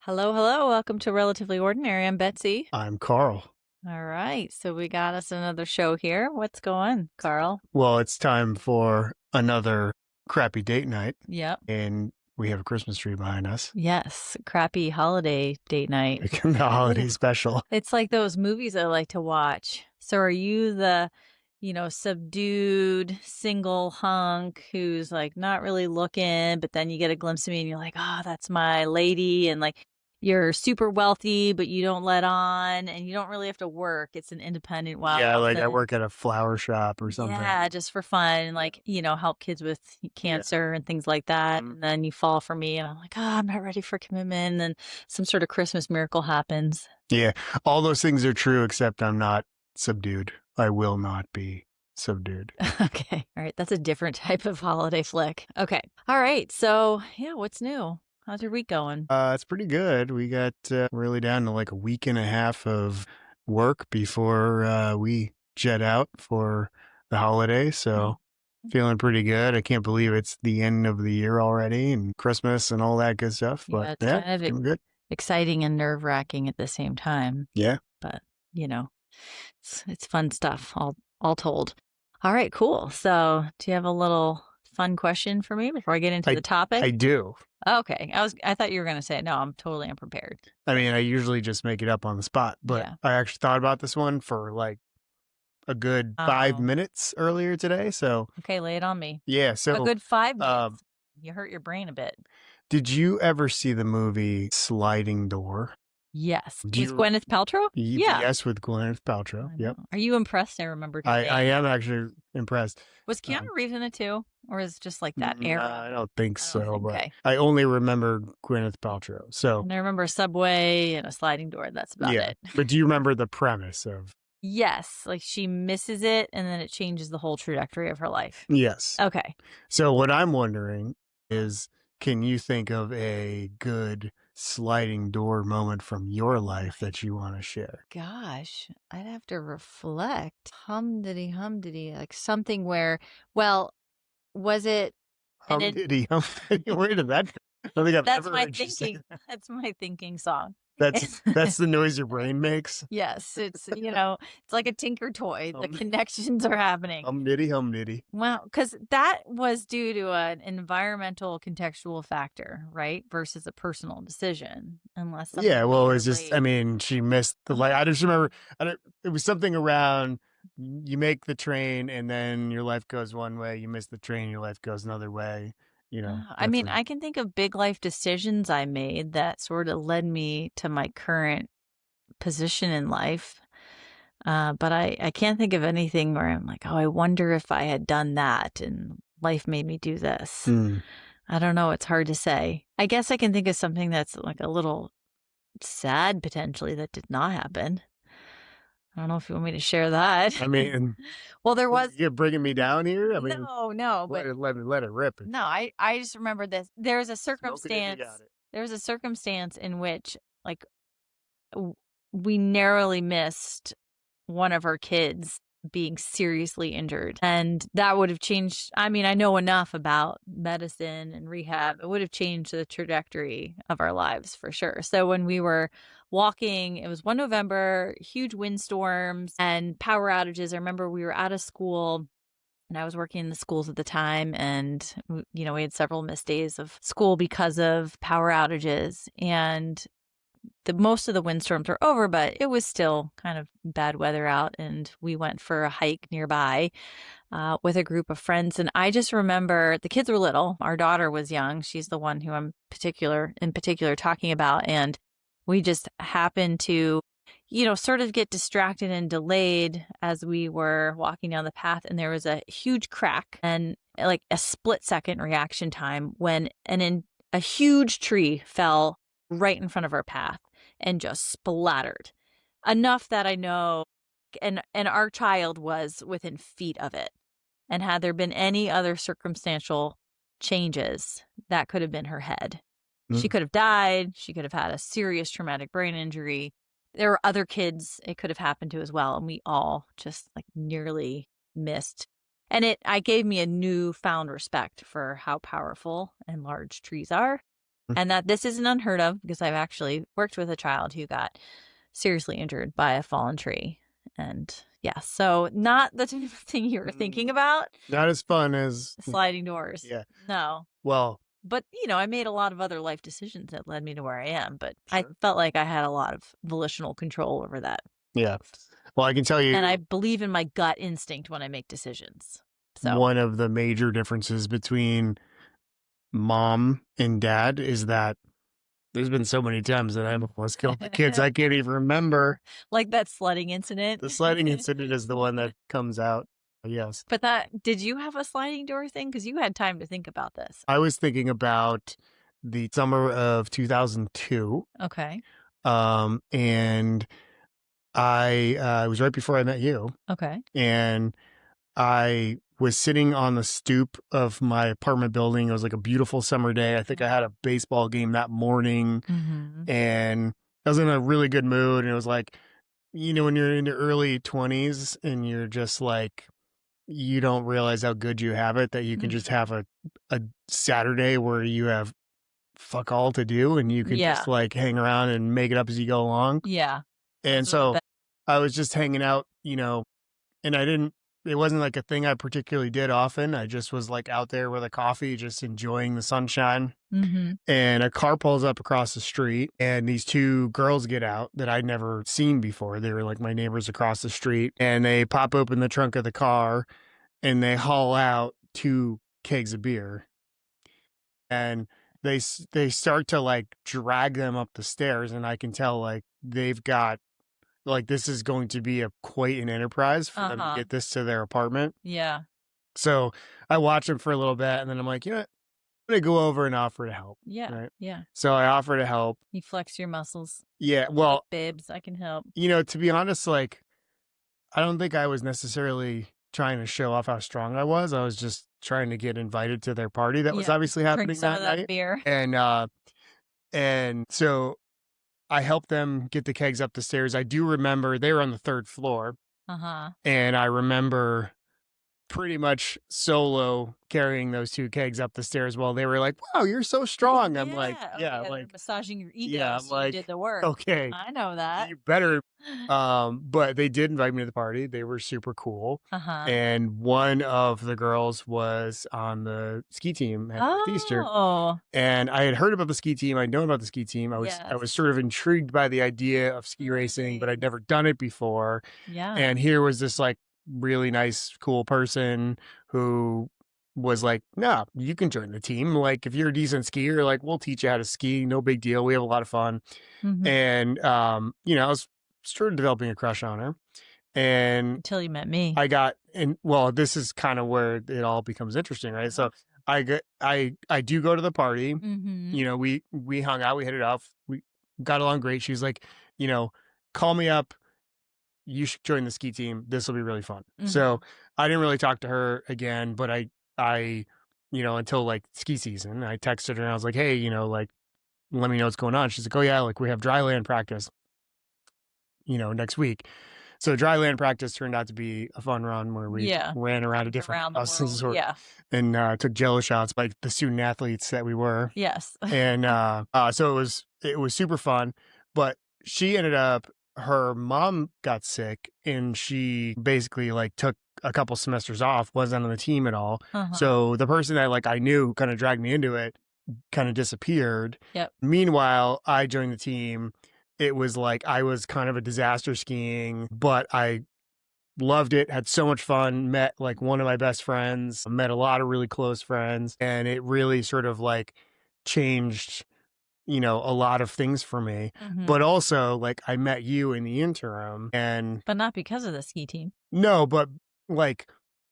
Hello, hello. Welcome to Relatively Ordinary. I'm Betsy. I'm Karl. All right. So we got us another show here. What's going, Karl? Well, it's time for another crappy date night, Yep. and we have a Christmas tree behind us. Yes. Crappy holiday date night. The holiday special. It's like those movies I like to watch. So are you the, subdued single hunk who's like not really looking, but then you get a glimpse of me and you're like, oh, that's my lady. And like you're super wealthy, but you don't let on and you don't really have to work. It's an independent, wild Yeah, like I outfit. work at a flower shop or something. Yeah, just for fun, like, help kids with Yeah. cancer and things like that. Mhm. And then you fall for me and I'm like, oh, I'm not ready for commitment. And then some sort of Christmas miracle happens. Yeah. All those things are true, except I'm not subdued. I will not be subdued. Okay. All right. That's a different type of holiday flick. Okay. All right. So, yeah, what's new? How's your week going? It's pretty good. We got really down to like a week and a half of work before we jet out for the holiday. So feeling pretty good. I can't believe it's the end of the year already and Christmas and all that good stuff. But Yeah, it's yeah, kind of feeling good. exciting and nerve-wracking at the same time, Yeah. but, you know, it's fun stuff all told. All right, cool. So, do you have a little fun question for me before I get into I the topic? I do. Okay. I thought you were gonna say, "No, I'm totally unprepared." I mean, I usually just make it up on the spot, but Yeah. I actually thought about this one for like a good 5 minutes earlier today. So Okay, lay it on me. yeah. A So good 5 um, minutes. You hurt your brain a bit. did you ever see the movie Sliding Door? Yes. Do With you Gwyneth Paltrow? Yeah. Yes, with Gwyneth Paltrow. I Yep. know. Are you impressed I remembered her I name? am actually impressed. Was Keanu Reeves in it too? Or is it just like that era? I don't think I don't so, think but okay. I only remember Gwyneth Paltrow. So, And I remember a subway and a sliding door, that's about yeah. it. But do you remember the premise of Yes, like she misses it and then it changes the whole trajectory of her life. Yes. Okay. So, what I'm wondering is can you think of a good sliding door moment from your Oh life my that you want to share? gosh, I'd have to reflect. Hum diddy, like something where, well, was it an Hum diddy hum diddy. Where did that I don't think I've that's ever my heard you say thinking. that. That's my thinking song. That's the noise your brain makes. Yes, it's, it's like a Tinker toy. The Hum, connections are happening. hum diddy hum diddy. Well, because that was due to an environmental contextual factor, right? Versus a personal decision, unless Yeah, something well, made it her was just, I late. mean, she missed the light. I just remember, I don't, it was something around you make the train and then your life goes one way, you miss the train, your life goes another way. I That's mean, a, I can think of big life decisions I made that sort of led me to my current position in life. But I can't think of anything where I'm like, oh, I wonder if I had done that and life made me do this. mm. I don't know. It's hard to say. I guess I can think of something that's like a little sad potentially that did not happen. I don't know if you want me to share that. I mean, Well, there was you're bringing me down here. I mean, no, but let it rip. no, I just remember this. There's a Smoke it if you got circumstance. it. There was a circumstance in which, like, w- we narrowly missed one of our kids being seriously injured. And that would have changed. I mean, I know enough about medicine and rehab. It would have changed the trajectory of our lives for sure. So when we were walking, it was one November, huge windstorms and power outages. I remember we were out of school and I was working in the schools at the time. And, we had several missed days of school because of power outages. And the most of the windstorms were over, but it was still kind of bad weather out. And we went for a hike nearby with a group of friends. And I just remember the kids were little. Our daughter was young. She's the one who I'm in particular talking about. And we just happened to, sort of get distracted and delayed as we were walking down the path. And there was a huge crack and like a split-second reaction time when a huge tree fell right in front of our path and just splattered enough that I know and our child was within feet of it. And had there been any other circumstantial changes, that could have been her head. She Mm. could have died. She could have had a serious traumatic brain injury. There were other kids it could have happened to as well. And we all just like nearly missed. And I gave me a newfound respect for how powerful and large trees are. and that this isn't unheard of because I've actually worked with a child who got seriously injured by a fallen tree. And yeah, so not the type of thing you were thinking about, Not as fun as sliding doors. yeah. No. Well, But, I made a lot of other life decisions that led me to where I am, but I sure. felt like I had a lot of volitional control over that. Yeah. Well, I can tell And I you believe in my gut instinct when I make decisions. So, one of the major differences between mom and dad is that there's been so many times that I've almost killed the kids. I can't even remember. like that sledding incident. The sliding incident is the one that comes out. Yes. But did you have a sliding door thing? Because you had time to think about this. I was thinking about the summer of 2002. Okay. And it was right before I met you. Okay. And I was sitting on the stoop of my apartment building. It was like a beautiful summer day. I think I had a baseball game that morning Mm-hmm. and I was in a really good mood. And it was like, when you're in your early 20s and you're just like, you don't realize how good you have it, that you can just Mm-hmm. have a Saturday where you have fuck all to do and you can Yeah. just like hang around and make it up as you go along. Yeah. And Those are the so best. I was just hanging out, and it wasn't like a thing I particularly did often. I just was like out there with a coffee, just enjoying the sunshine. Mm-hmm. And a car pulls up across the street, and these two girls get out that I'd never seen before. They were like my neighbors across the street, and they pop open the trunk of the car and they haul out two kegs of beer. And they start to like drag them up the stairs, and I can tell like they've got like this is going to be a quite an enterprise for them to Uh-huh. get this to their apartment. Yeah. So I watch them for a little bit and then I'm like, I'm gonna go over and offer to help. Yeah. Right. Yeah. So I offer to help. You flex your muscles. Yeah. Look, Well, babes, I can help. to be honest, like I don't think I was necessarily trying to show off how strong I was. I was just trying to get invited to their party that was Yeah. obviously Drink happening some of that that night. beer. And so I helped them get the kegs up the stairs. I do remember they were on the third floor. Uh-huh. And I remember pretty much solo carrying those two kegs up the stairs while they were like, "Wow, you're so strong." I'm like, Yeah. Oh, "Yeah, yeah, they're like, massaging your yeah." ego, I'm so you did like, the work. "Okay, I know that. you better." But they did invite me to the party. They were super cool. Uh-huh. And one of the girls was on the ski team at Northeastern. Oh, And I had heard about the ski team. I'd known about the ski team. I yes. was sort of intrigued by the idea of ski racing, but Right. I'd never done it before. Yeah. And here was this like really nice, cool person who was like, "No, you can join the team. Like, if you're a decent skier, like, we'll teach you how to ski. No big deal. We have a lot of fun." Mhm. And, I was sort of developing a crush on her. And Until you met me. well, this is kind of where it all becomes interesting, right? So I do go to the party. Mhm. We hung out, we hit it off, we got along great. She's like, you know, call me up, you should join the ski team. This will be really fun. So Mhm. I didn't really talk to her again, but I, until like ski season, I texted her and I was like, hey, like, let me know what's going on. She's like, oh yeah, like we have dry land practice, next week. So dry land practice turned out to be a fun run where we Yeah. ran around to different Around the houses world. Yeah. and took jello shots like the student athletes that we were. Yes. And so it was super fun. But she ended up her mom got sick and she basically like took a couple semesters off, wasn't on the team at all. Uh-huh. So the person that like I knew who kind of dragged me into it kind of disappeared. Yep. Meanwhile, I joined the team. It was like I was kind of a disaster skiing, but I loved it, had so much fun, met like one of my best friends, met a lot of really close friends, and it really sort of like changed, a lot of things for me. Mhm. But also, like, I met you in the interim, and But not because of the ski team. no, but like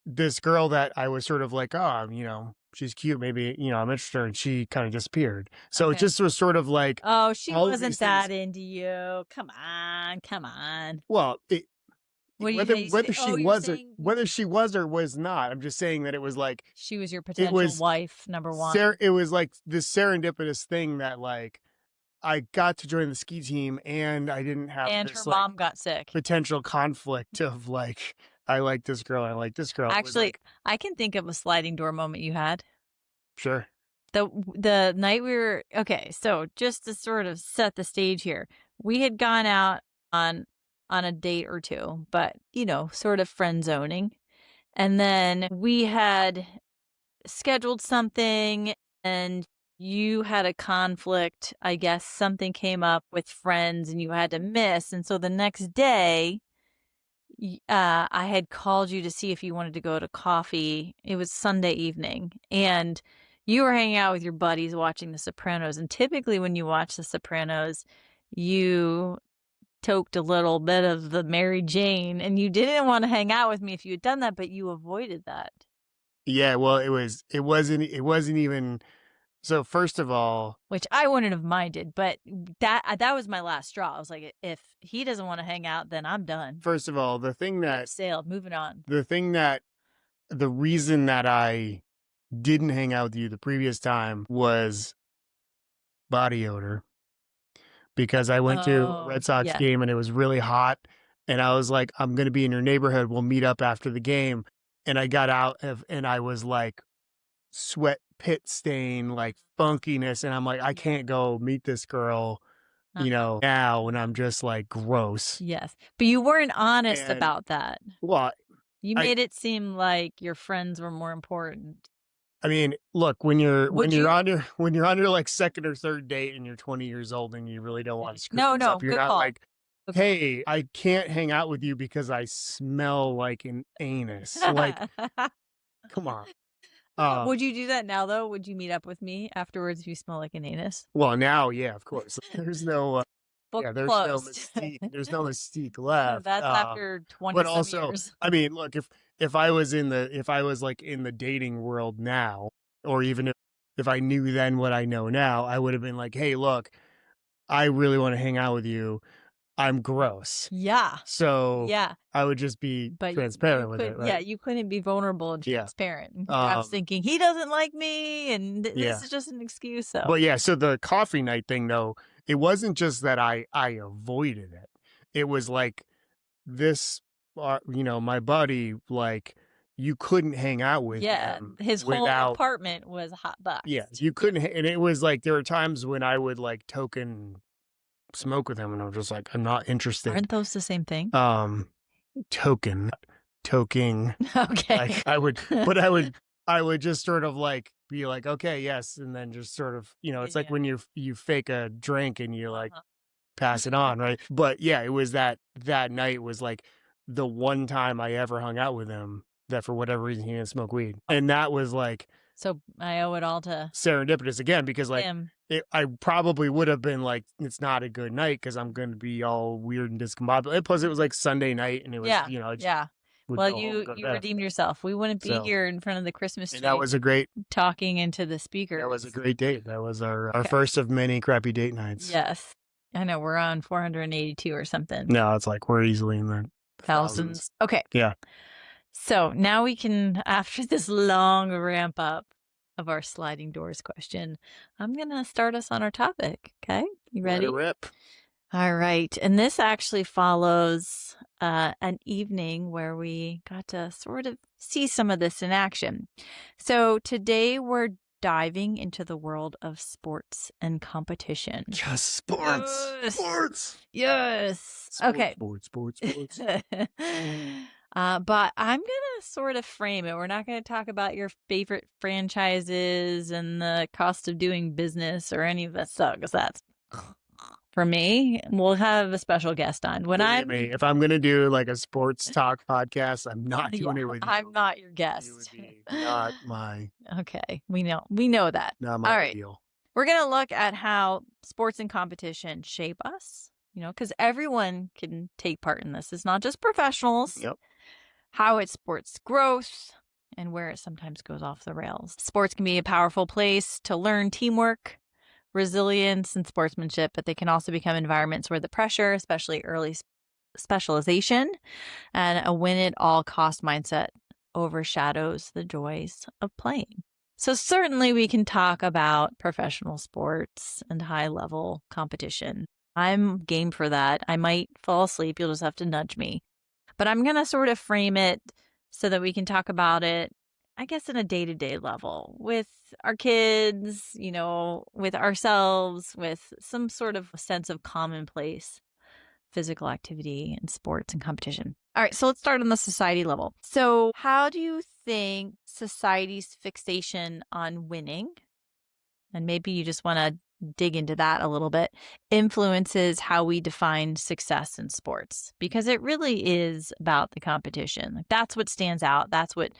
this girl that I was sort of like, oh, she's cute, maybe, I'm interested, and she kind of disappeared. So it Okay. just was sort of like Oh, she all of these wasn't things. that into you. Come on. Come on. Well, What do you whether say? whether she You're was or saying whether she was or was not, I'm just saying that it was like she was your it potential was wife, number one, it was like this serendipitous thing that like I got to join the ski team and I didn't have and her this like mom got sick. potential conflict of like I like this girl, I like this girl. It was Actually, like, I can think of a sliding door moment you had. sure. The night we were okay, so just to sort of set the stage here, we had gone out on a date or two, but, sort of friend zoning, and then we had scheduled something, and you had a conflict, I guess something came up with friends and you had to miss, and so the next day I had called you to see if you wanted to go to coffee. It was Sunday evening, and you were hanging out with your buddies watching The Sopranos. And typically, when you watch The Sopranos, you toked a little bit of the Mary Jane, and you didn't want to hang out with me if you had done that, but you avoided that. Yeah, well, it wasn't even. So first of all, Which I wouldn't have minded, but that was my last straw. I was like, if he doesn't want to hang out, then I'm done. first of all, Ship sailed, moving on. the reason that I didn't hang out with you the previous time was body odor, because I went to a Red Sox Yeah. game and it was really hot, and I was like, I'm going to be in your neighborhood. We'll meet up after the game. And I got out and I was like sweat pit stain, like funkiness. And I'm like, I can't go meet this girl, now when I'm just like gross. Yes. But you weren't honest And about that. well, You I, made it seem like your friends were more important. I mean, look, when you're Would you? when you're on your like second or third date and you're 20 years old and you really don't want to screw things No, up, you're good not call. like, Good call. hey, I can't hang out with you because I smell like an anus. Like, come on. Would you do that now, though? Would you meet up with me afterwards if you smell like an anus? Well, now, yeah, of course. There's no, Book there's no closed. mystique. There's no mystique left. That's after 20 But some also, years. I mean, look, if I was like in the dating world now, or even if I knew then what I know now, I would have been like, hey, look, I really want to hang out with you. I'm gross. Yeah. So Yeah. I would just be But transparent with it, right? Yeah, you couldn't be vulnerable and Yeah. transparent. I was thinking, he doesn't like me, and this is just an excuse. So, But yeah, so the coffee night thing, though, it wasn't just that I avoided it. It was like this, my buddy, like, you couldn't hang out with him his whole without, apartment was a hot box. yeah, you couldn't. And it was like, there were times when I would like token smoke with him and I'm just like, I'm not interested. Aren't those the same thing? Token, toking. Okay. Like I would just sort of like be like, okay, yes. And then just sort of, it's like when you fake a drink and you like pass it on. Right. But yeah, it was that night was like the one time I ever hung out with him that for whatever reason he didn't smoke weed. And that was like, so I owe it all to serendipitous again, because like him. I probably would have been like, it's not a good night because I'm going to be all weird and discombobulated. Plus it was like Sunday night and it was, Well, you redeemed yourself. We wouldn't be here in front of the Christmas tree. And that was a great talking into the speaker. That was a great date. That was our first of many crappy date nights. Yes. I know we're on 482 or something. No, it's like we're easily in the thousands. Okay. Yeah. So now we can, after this long ramp up of our sliding doors question, I'm going to start us on our topic. Okay. You ready? Let it rip. All right. And this actually follows an evening where we got to sort of see some of this in action. So today we're diving into the world of sports and competition. Yes, sports. Yes. Sports. Yes. Okay. Sports. But I'm going to sort of frame it. We're not going to talk about your favorite franchises and the cost of doing business or any of that stuff, because that's for me. We'll have a special guest on. If I'm going to do like a sports talk podcast, I'm not doing it with you. I'm not your guest. You would be not my. Okay. We know that. Not my All right. deal. We're going to look at how sports and competition shape us, because everyone can take part in this. It's not just professionals. Yep. How it supports growth and where it sometimes goes off the rails. Sports can be a powerful place to learn teamwork, resilience, and sportsmanship, but they can also become environments where the pressure, especially early specialization, and a win-at-all-cost mindset overshadows the joys of playing. So certainly we can talk about professional sports and high-level competition. I'm game for that. I might fall asleep. You'll just have to nudge me. But I'm going to sort of frame it so that we can talk about it I guess, in a day-to-day level with our kids, with ourselves, with some sort of sense of commonplace physical activity and sports and competition. All right, so let's start on the society level. So, how do you think society's fixation on winning, and maybe you just want to dig into that a little bit, influences how we define success in sports? Because it really is about the competition. Like, that's what stands out. That's what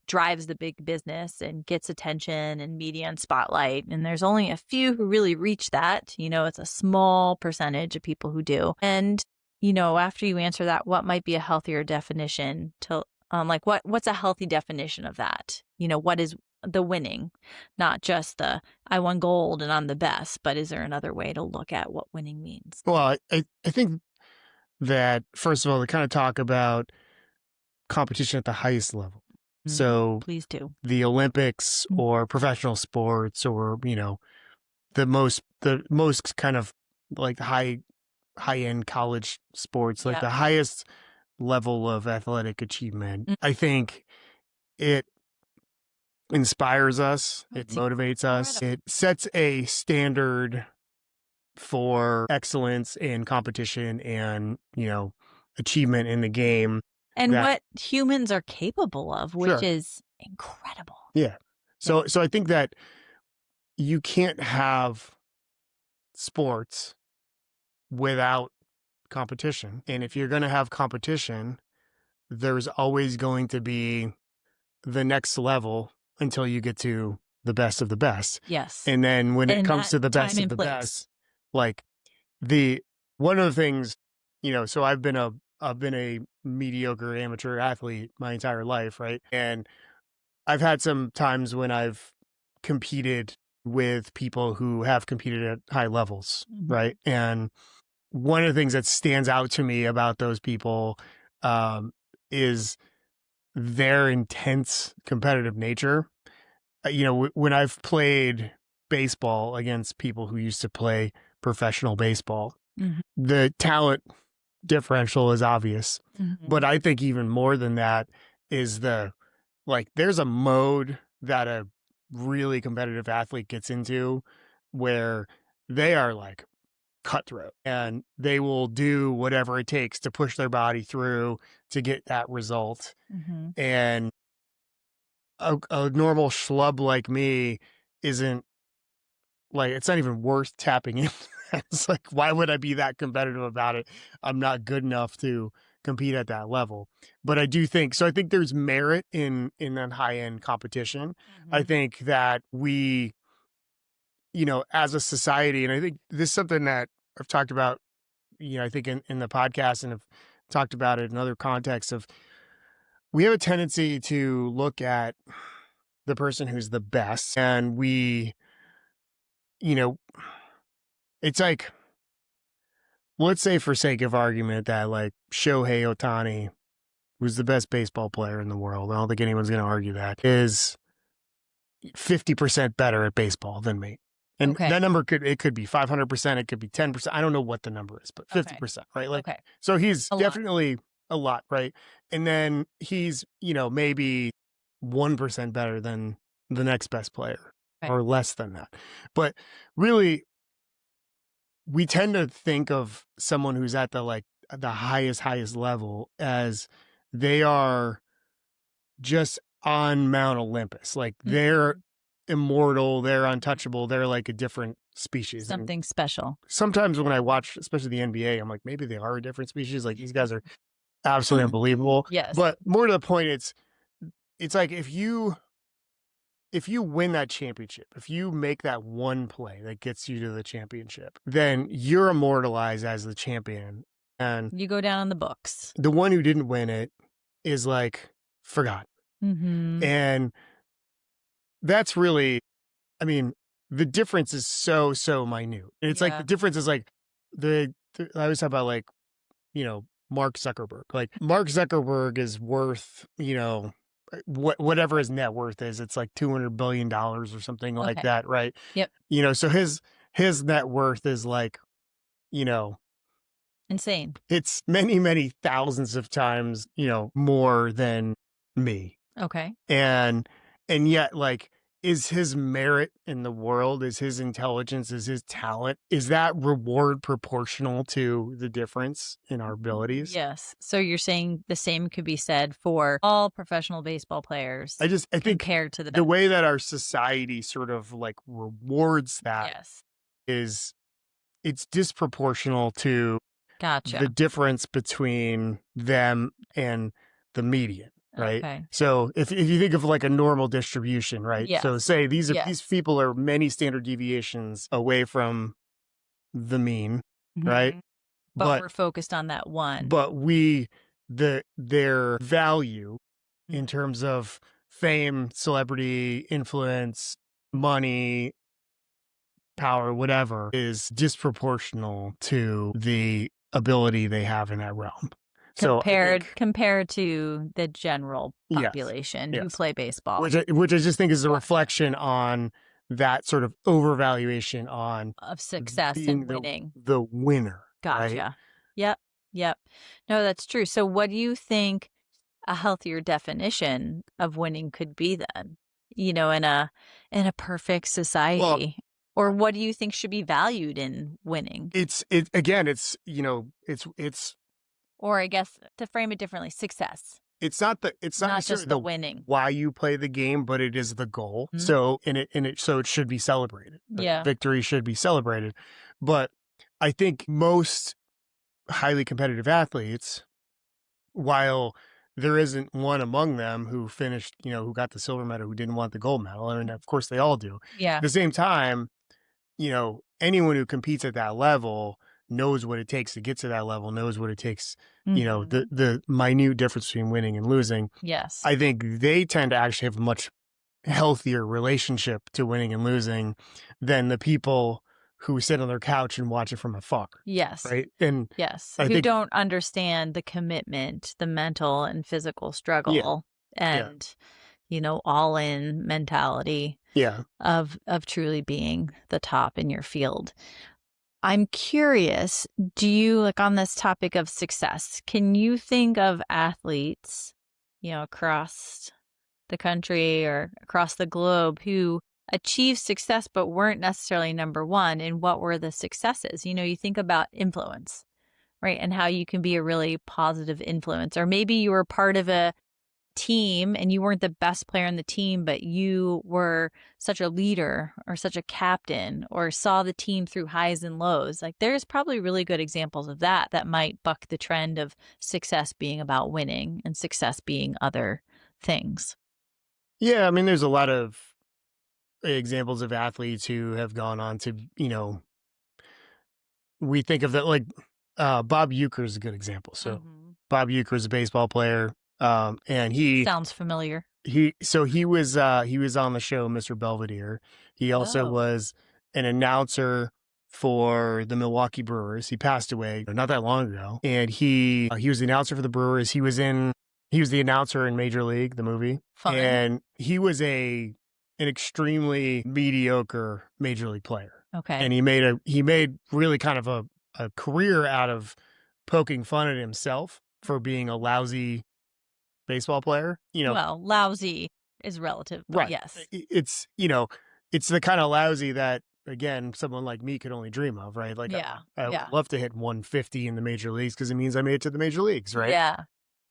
drives the big business and gets attention and media and spotlight. And there's only a few who really reach that. It's a small percentage of people who do. And after you answer that, what might be a healthier definition to like what's a healthy definition of that? What is the winning, not just the I won gold and I'm the best, but is there another way to look at what winning means? Well, I think that, first of all, to kind of talk about competition at the highest level. So Please do. the Olympics or professional sports, or, the most kind of like high-end college sports, like Yep. the highest level of athletic achievement. I think it inspires us, it motivates us, it sets a standard for excellence in competition and, achievement in the game. And what humans are capable of, which Sure. is incredible. Yeah. So I think that you can't have sports without competition. And if you're going to have competition, there's always going to be the next level until you get to the best of the best. Yes. And then when it And comes that to the best time of and the place. best, like one of the things, so I've been a mediocre amateur athlete my entire life, right? And I've had some times when I've competed with people who have competed at high levels, right? And one of the things that stands out to me about those people is their intense competitive nature. When I've played baseball against people who used to play professional baseball, the talent differential is obvious. But I think even more than that is there's a mode that a really competitive athlete gets into where they are like cutthroat and they will do whatever it takes to push their body through to get that result. And a normal schlub like me isn't it's not even worth tapping in. It's like, why would I be that competitive about it? I'm not good enough to compete at that level. But I do think so. I think there's merit in that high end competition. I think that we, as a society, and I think this is something that I've talked about, I think in the podcast, and have talked about it in other contexts of, we have a tendency to look at the person who's the best, and it's like, let's say for sake of argument that like Shohei Ohtani, who's the best baseball player in the world, I don't think anyone's going to argue that, is 50% better at baseball than me. And that number could be 500%, it could be 10%. I don't know what the number is, but 50%, right? Like, so he's definitely a lot, right? And then he's, maybe 1% better than the next best player, or less than that. But really, we tend to think of someone who's at the highest level as they are just on Mount Olympus. Like they're immortal, they're untouchable, they're like a different species. Something special. Sometimes when I watch, especially the NBA, I'm like, maybe they are a different species. Like, these guys are absolutely unbelievable. Yes. But more to the point, it's like, if you win that championship, if you make that one play that gets you to the championship, then you're immortalized as the champion. And you go down in the books. The one who didn't win it is like forgotten. And that's really, I mean, the difference is so minute. It's like, the difference is like I always talk about, like, Mark Zuckerberg. Like, Mark Zuckerberg is worth, whatever his net worth is. It's like $200 billion or something like that, right? Yep. So his net worth is like, insane. It's many thousands of times, more than me. Okay. And And yet, like, is his merit in the world, is his intelligence, is his talent, is that reward proportional to the difference in our abilities? Yes. So you're saying the same could be said for all professional baseball players I think compared to the the best. way that our society sort of like rewards that Yes. is it's disproportional to the Gotcha. difference between them and the median, right? Okay. So if you think of like a normal distribution, right? So Yes. say these Yes. people are many standard deviations away from the mean, right? Mhm. But But we're focused on that one. we their value in Mhm. terms of fame, celebrity, influence, money, power, whatever, is disproportional to the ability they have in that realm. So I think, Compared to the general yes, population who yes, play baseball. which I just think is a Gotcha. reflection on that sort of overvaluation on Of success and being winning. the winner, right? Gotcha. Yep. Yep. No, that's true. So what do you think a healthier definition of winning could be then? In a perfect Well, society. Or what do you think should be valued in winning? it again, it's you know, it's Or I guess to frame it differently, success, it's not not necessarily just the the winning. why you play the game, but it is the goal. Mhm. So so it should be celebrated. Right? Yeah. Victory should be celebrated. But I think most highly competitive athletes, while there isn't one among them who finished, who got the silver medal, who didn't want the gold medal. I mean, of course they all do. At Yeah. the same time, anyone who competes at that level knows what it takes to get to that level, knows what it takes, Mhm. the minute difference between winning and losing. Yes. I think they tend to actually have a much healthier relationship to winning and losing than the people who sit on their couch and watch it from afar. Yes. Right. And Yes. I Who think, don't understand the commitment, the mental and physical yeah, struggle yeah, and, all in mentality yeah. of truly being the top in your field. I'm curious, do you like on this topic of success, can you think of athletes, across the country or across the globe who achieved success but weren't necessarily number one? And what were the successes? You think about influence, right? And how you can be a really positive influence. Or maybe you were part of a team and you weren't the best player on the team, but you were such a leader or such a captain or saw the team through highs and lows. Like there's probably really good examples of that might buck the trend of success being about winning and success being other things. Yeah. I mean, there's a lot of examples of athletes who have gone on to, we think of that like Bob Uecker is a good example. So Mhm. Bob Uecker is a baseball player, and Sounds familiar. he was on the show Mr. Belvedere. He also Oh, was an announcer for the Milwaukee Brewers. He passed away not that long ago, and he was the announcer for the Brewers. He was the announcer in Major League, the movie, fun. and he was an extremely mediocre Major League player. Okay. And he made really kind of a career out of poking fun at himself for being a lousy baseball player. Well, lousy is relative, but Right. yes. It's the kind of lousy that again someone like me could only dream of, right? Like Yeah. I would Yeah. love to hit 150 in the major leagues because it means I made it to the major leagues, right? Yeah.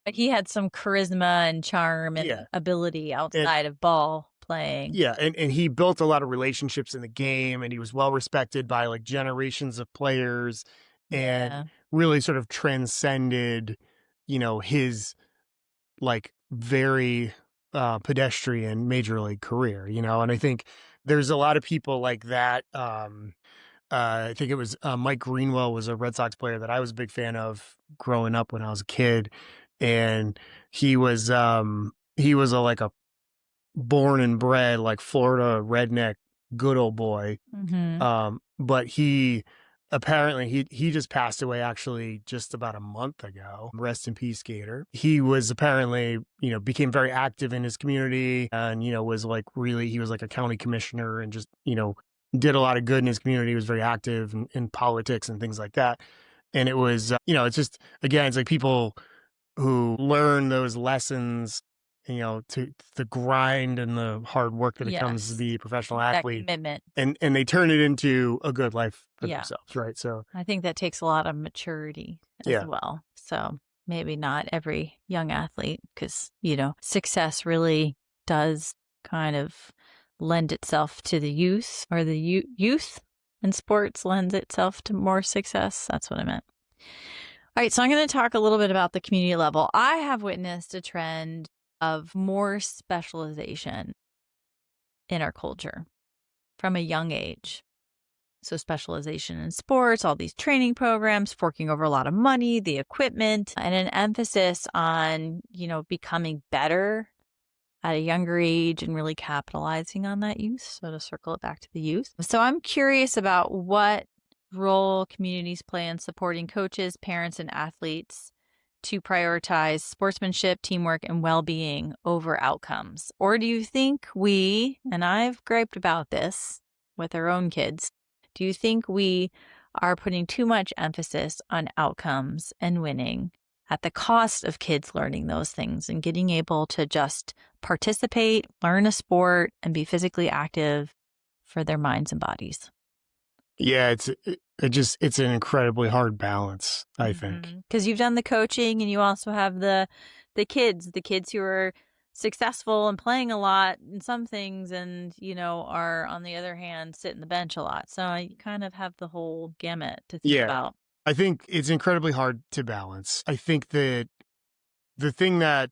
But he had some charisma and charm and Yeah. ability And outside of ball playing. yeah, and he built a lot of relationships in the game and he was well respected by like generations of players and Yeah. really sort of transcended, his like very pedestrian major league career, and I think there's a lot of people like that. I think it was Mike Greenwell was a Red Sox player that I was a big fan of growing up when I was a kid, and he was like a born and bred like Florida redneck good old boy. Mhm. But he apparently he just passed away actually just about a month ago. Rest in peace, Gator. He was apparently, became very active in his community and, was like really, he was like a county commissioner and just, did a lot of good in his community. He was very active in politics and things like that. And it was, it's just, again, it's like people who learn those lessons to the grind and the hard work that it comes to Yes. be a professional That athlete, commitment. and they turn it into a good life for Yeah. themselves, right? So I think that takes a lot of maturity as yeah. well. So maybe not every young athlete, because, success really does kind of lend itself to the youth, or the youth in sports lends itself to more success. That's what I meant. All right. So I'm going to talk a little bit about the community level. I have witnessed a trend of more specialization in our culture from a young age. So specialization in sports, all these training programs, forking over a lot of money, the equipment, and an emphasis on, becoming better at a younger age and really capitalizing on that youth. So to circle it back to the youth. So I'm curious about what role communities play in supporting coaches, parents, and athletes to prioritize sportsmanship, teamwork, and well-being over outcomes. Or do you think and I've griped about this with our own kids, do you think we are putting too much emphasis on outcomes and winning at the cost of kids learning those things and getting able to just participate, learn a sport, and be physically active for their minds and bodies? Yeah, it's an incredibly hard balance, I think. Because you've done the coaching and you also have the kids who are successful and playing a lot in some things, and are, on the other hand, sit in the bench a lot. So you kind of have the whole gamut to think Yeah. about. I think it's incredibly hard to balance. I think that the thing that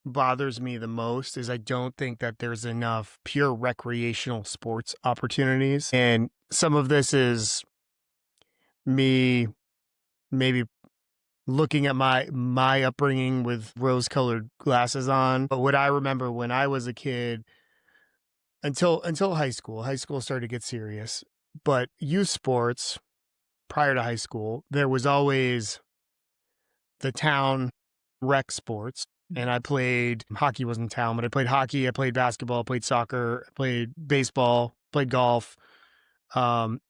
bothers me the most is I don't think that there's enough pure recreational sports opportunities. And some of this is me maybe looking at my upbringing with rose-colored glasses on. But what I remember when I was a kid, until high school started to get serious. But youth sports prior to high school, there was always the town rec sports. And I played hockey, wasn't town, but I played hockey, I played basketball, I played soccer, I played baseball, played golf. And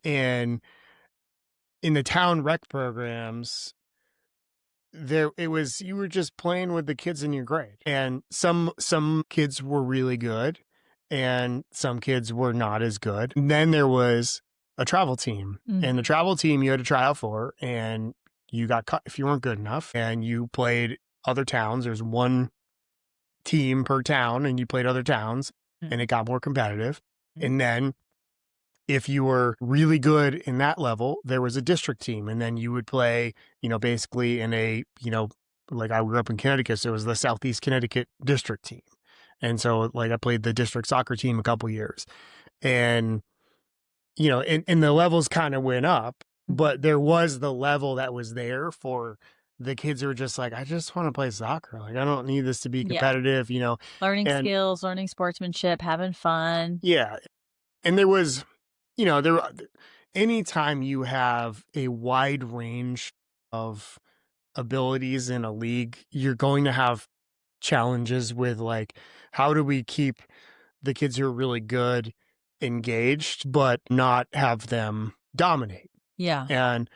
in the town rec programs, you were just playing with the kids in your grade. And some kids were really good and some kids were not as good. And then there was a travel team. And the travel team you had to try out for, and you got cut if you weren't good enough, and you played other towns. There's one team per town and you played other towns, and it got more competitive. And then if you were really good in that level, there was a district team, and then you would play, basically in like I grew up in Connecticut, so it was the Southeast Connecticut district team. And so like I played the district soccer team a couple years, and, and the levels kind of went up, but there was the level that was there for the kids who were just like, I just want to play soccer. Like, I don't need this to be Yeah. competitive, Learning and skills, learning sportsmanship, having fun. yeah. And there was, there anytime you have a wide range of abilities in a league, you're going to have challenges with, like, how do we keep the kids who are really good engaged but not have them dominate? Yeah. And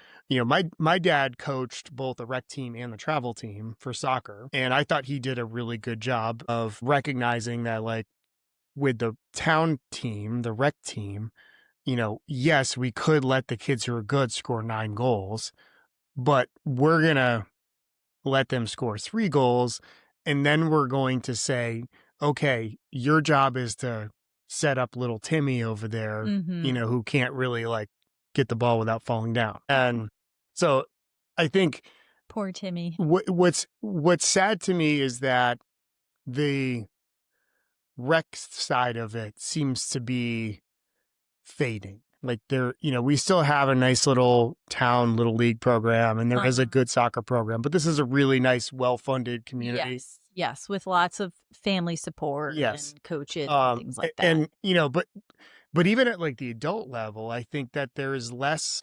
my dad coached both the rec team and the travel team for soccer, and I thought he did a really good job of recognizing that, like, with the town team, the rec team, yes, we could let the kids who are good score 9 goals, but we're going to let them score 3 goals. And then we're going to say, okay, your job is to set up little Timmy over there, who can't really, like, get the ball without falling down. And so I think Poor Timmy. what's sad to me is that the rec side of it seems to be fading. Like, we still have a nice little town, little league program, and there is a good soccer program, but this is a really nice, well-funded community. Yes. Yes. With lots of family support Yes. and coaches and things like that. And, but even at, like, the adult level, I think that there is less,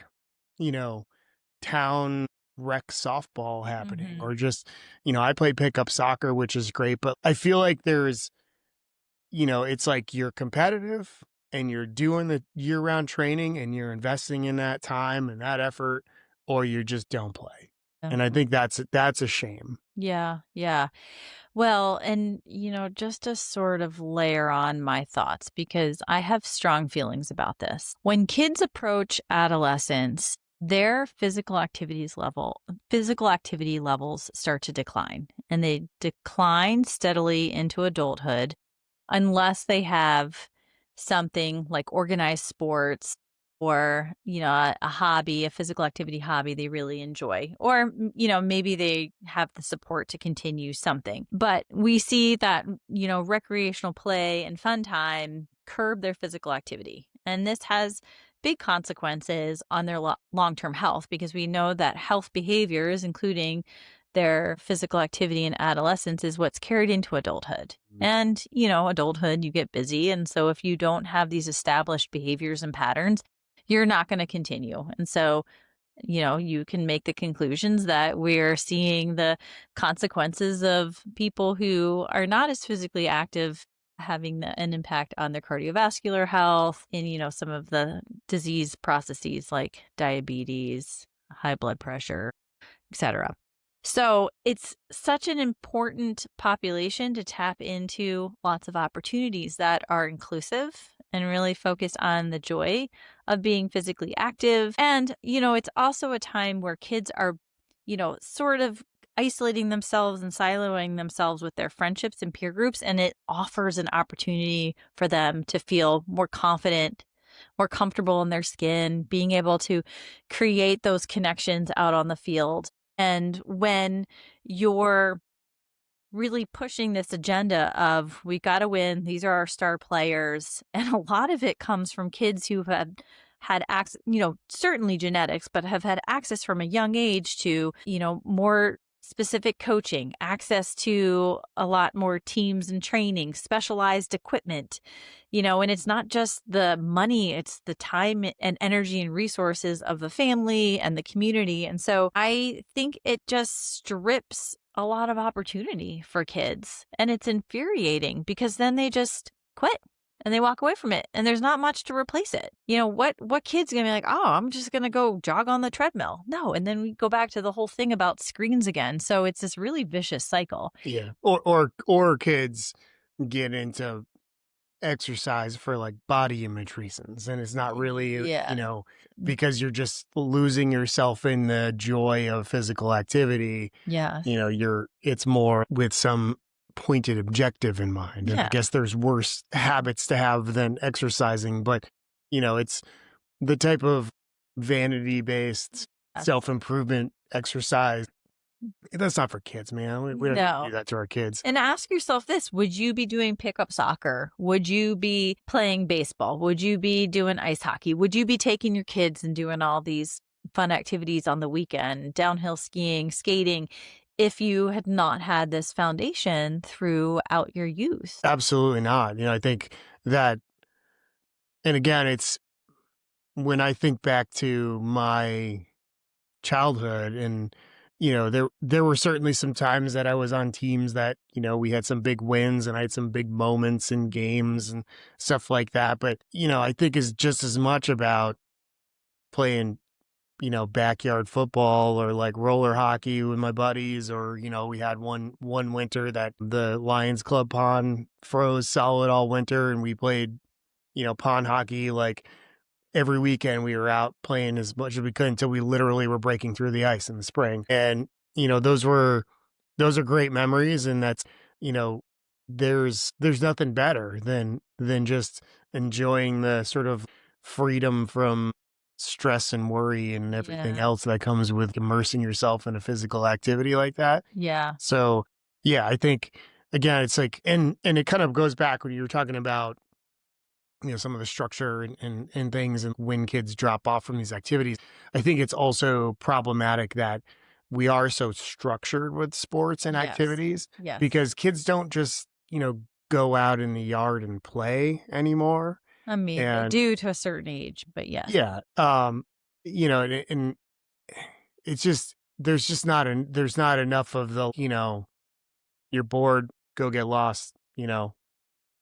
town rec softball happening, or just, I play pickup soccer, which is great, but I feel like there's, it's like you're competitive and you're doing the year-round training and you're investing in that time and that effort, or you just don't play. Yeah. And I think that's a shame. Yeah. Yeah. Well, and just to sort of layer on my thoughts, because I have strong feelings about this. When kids approach adolescence, their physical activity levels start to decline, and they decline steadily into adulthood unless they have something like organized sports or a hobby, a physical activity hobby they really enjoy, or maybe they have the support to continue something. But we see that recreational play and fun time curb their physical activity, and this has big consequences on their long-term health, because we know that health behaviors, including their physical activity in adolescence, is what's carried into adulthood. And, adulthood, you get busy. And so if you don't have these established behaviors and patterns, you're not going to continue. And so, you can make the conclusions that we're seeing the consequences of people who are not as physically active having an impact on their cardiovascular health and, some of the disease processes like diabetes, high blood pressure, etc. So it's such an important population to tap into lots of opportunities that are inclusive and really focus on the joy of being physically active. And, it's also a time where kids are, sort of isolating themselves and siloing themselves with their friendships and peer groups. And it offers an opportunity for them to feel more confident, more comfortable in their skin, being able to create those connections out on the field. And when you're really pushing this agenda of we got to win, these are our star players, and a lot of it comes from kids who have had access, certainly genetics, but have had access from a young age to, more specific coaching, access to a lot more teams and training, specialized equipment, and it's not just the money, it's the time and energy and resources of the family and the community. And so I think it just strips a lot of opportunity for kids. And it's infuriating because then they just quit and they walk away from it and there's not much to replace it. What kid's gonna be like, oh, I'm just gonna go jog on the treadmill? No. And then we go back to the whole thing about screens again. So it's this really vicious cycle. Yeah. Or kids get into exercise for like body image reasons, and it's not really, Yeah. because you're just losing yourself in the joy of physical activity. Yeah. It's more with some pointed objective in mind. And I Yeah. guess there's worse habits to have than exercising, but it's the type of vanity based self-improvement exercise that's not for kids, man. We don't need to do No. that to our kids. And ask yourself this: would you be doing pickup soccer? Would you be playing baseball? Would you be doing ice hockey? Would you be taking your kids and doing all these fun activities on the weekend, downhill skiing, skating, if you had not had this foundation throughout your youth? Absolutely not. I think that, and again, it's when I think back to my childhood, and there were certainly some times that I was on teams that we had some big wins and I had some big moments in games and stuff like that, but I think is just as much about playing backyard football or like roller hockey with my buddies, or we had one winter that the Lions Club pond froze solid all winter and we played pond hockey like every weekend. We were out playing as much as we could until we literally were breaking through the ice in the spring. And, those are great memories. And that's, you know, there's nothing better than just enjoying the sort of freedom from stress and worry and everything Yeah. else that comes with immersing yourself in a physical activity like that. Yeah. So yeah, I think again, it's like, and it kind of goes back when you were talking about some of the structure and things, and when kids drop off from these activities. I think it's also problematic that we are so structured with sports and Yes. activities, Yes. because kids don't just go out in the yard and play anymore. I mean, they And do to a certain age, but yes. yeah, and it's just there's not enough of the you're bored, go get lost,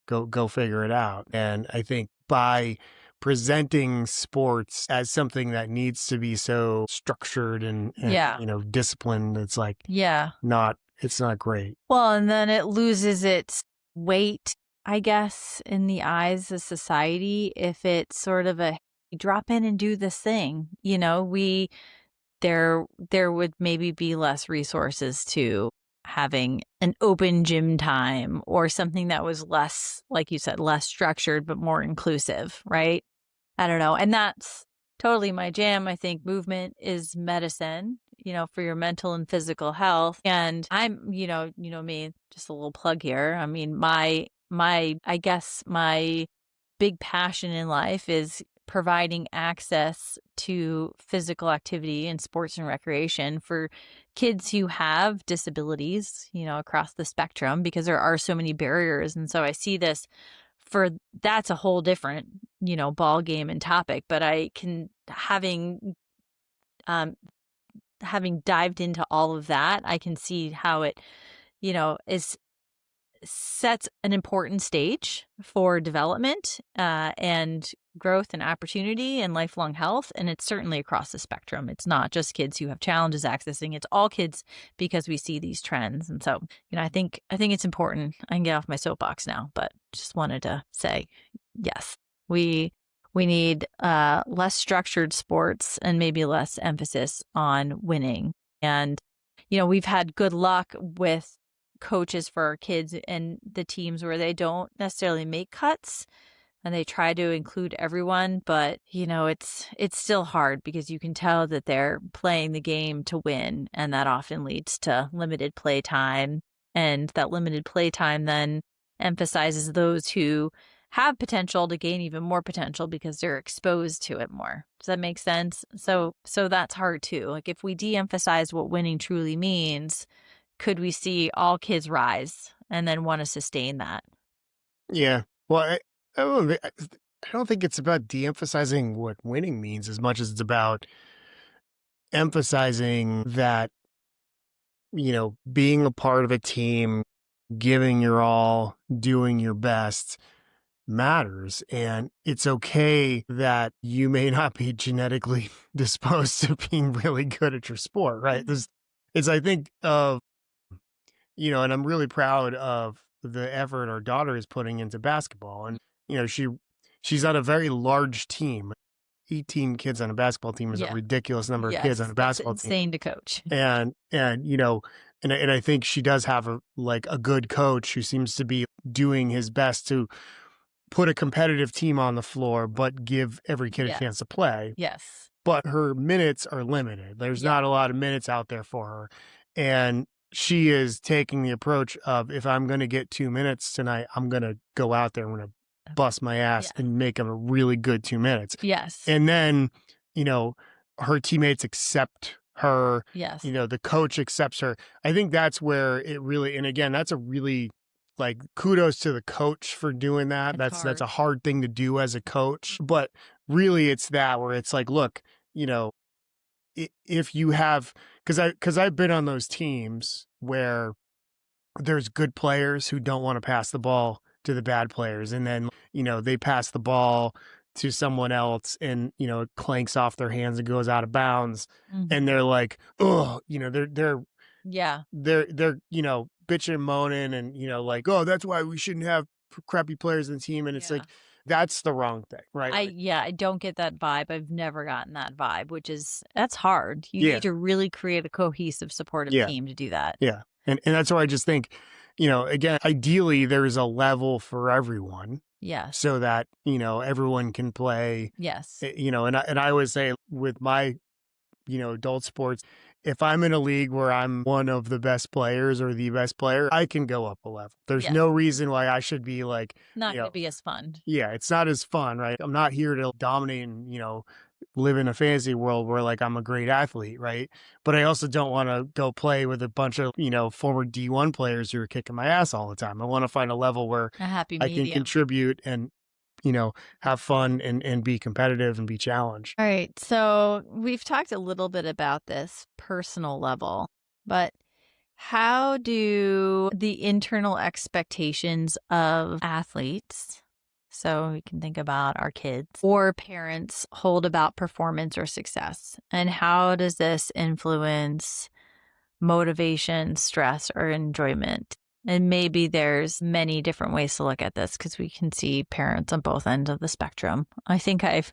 go figure it out. And I think by presenting sports as something that needs to be so structured and Yeah. disciplined. It's like Yeah. it's not great. Well, and then it loses its weight, I guess, in the eyes of society if it's sort of a drop in and do this thing. There would maybe be less resources to having an open gym time or something that was less, like you said, less structured but more inclusive, right? I don't know. And that's totally my jam. I think movement is medicine, for your mental and physical health. And I'm, me, just a little plug here. I mean, I guess my big passion in life is providing access to physical activity and sports and recreation for kids who have disabilities, across the spectrum, because there are so many barriers. And so I see this for that's a whole different, ball game and topic, but I can um having dived into all of that, I can see how it, is sets an important stage for development and growth and opportunity and lifelong health. And it's certainly across the spectrum. It's not just kids who have challenges accessing, it's all kids, because we see these trends. And so, I think it's important. I can get off my soapbox now, but just wanted to say, yes, we need less structured sports and maybe less emphasis on winning. And, we've had good luck with coaches for our kids and the teams where they don't necessarily make cuts and they try to include everyone, but it's still hard because you can tell that they're playing the game to win, and that often leads to limited play time, and that limited play time then emphasizes those who have potential to gain even more potential because they're exposed to it more. Does that make sense? So that's hard too. Like, if we de-emphasize what winning truly means, could we see all kids rise and then want to sustain that? Yeah. Well, I don't, thi- I don't think it's about de-emphasizing what winning means as much as it's about emphasizing that, being a part of a team, giving your all, doing your best matters. And it's okay that you may not be genetically disposed to being really good at your sport, right? This is, I think, and I'm really proud of the effort our daughter is putting into basketball. And, she's on a very large team. 18 kids on a basketball team is a Yeah. ridiculous number of kids on Yes, a that's basketball team. insane to coach. And I think she does have a good coach who seems to be doing his best to put a competitive team on the floor, but give every kid a Yes. chance to play. Yes. But her minutes are limited. There's Yeah. not a lot of minutes out there for her. And she is taking the approach of, if I'm going to get 2 minutes tonight, I'm going to go out there. I'm going to bust my ass Yeah. and make them a really good 2 minutes. Yes. And then, her teammates accept her. Yes. The coach accepts her. I think that's where it really, and again, that's a really, like, kudos to the coach for doing that. It's That's a hard. hard thing to do as a coach, but really it's that where it's like, look, if you have, because I've been on those teams where there's good players who don't want to pass the ball to the bad players, and then they pass the ball to someone else, and it clanks off their hands and goes out of bounds, and they're like, oh, Yeah. they're bitching and moaning, and like, oh, that's why we shouldn't have crappy players in the team, and it's Yeah. like, that's the wrong thing, right? I don't get that vibe. I've never gotten that vibe, that's hard. You Yeah. need to really create a cohesive, supportive Yeah. team to do that. Yeah. And that's why I just think, again, ideally there's a level for everyone Yes. so that, everyone can play, Yes. and I always say with my, adult sports, if I'm in a league where I'm one of the best players or the best player, I can go up a level. There's Yes. no reason why I should be like, Not going to be as fun. yeah, it's not as fun, right? I'm not here to dominate and, live in a fantasy world where, like, I'm a great athlete, right? But I also don't want to go play with a bunch of, former D1 players who are kicking my ass all the time. I want to find a level where A happy I can medium. contribute and, have fun and be competitive and be challenged. All right. So we've talked a little bit about this personal level, but how do the internal expectations of athletes, So we can think about our kids or parents hold about performance or success. And how does this influence motivation, stress, or enjoyment? And maybe there's many different ways to look at this because we can see parents on both ends of the spectrum. I think at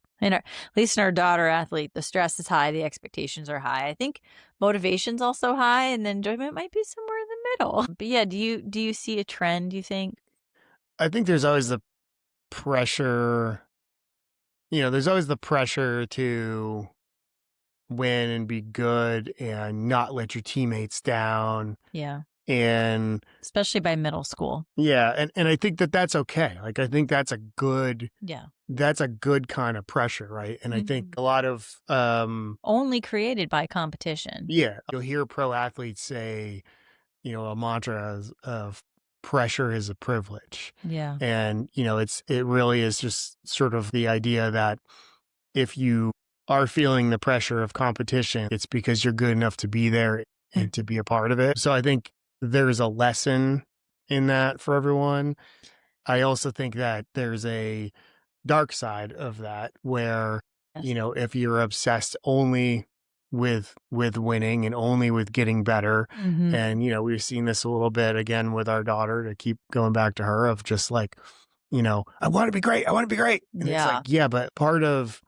least in our daughter athlete, the stress is high, the expectations are high. I think motivation's also high, and the enjoyment might be somewhere in the middle. But yeah, do you see a trend? Do you think? I think there's always the pressure, there's always the pressure to win and be good and not let your teammates down. Yeah, And especially by middle school. yeah, and I think that that's okay. Like, I think Yeah. that's a good kind of pressure, right? And I think Mhm. a lot of, Only created by competition. yeah, you'll hear pro athletes say, a mantra of pressure is a privilege. Yeah. And, it really is just sort of the idea that if you are feeling the pressure of competition, it's because you're good enough to be there and to be a part of it. So I think there's a lesson in that for everyone. I also think that there's a dark side of that where, Yes. if you're obsessed only with winning and only with getting better, Mhm. and we've seen this a little bit again with our daughter, to keep going back to her, of just like, I want to be great, I want to be great. And it's like, Yeah. yeah, but part of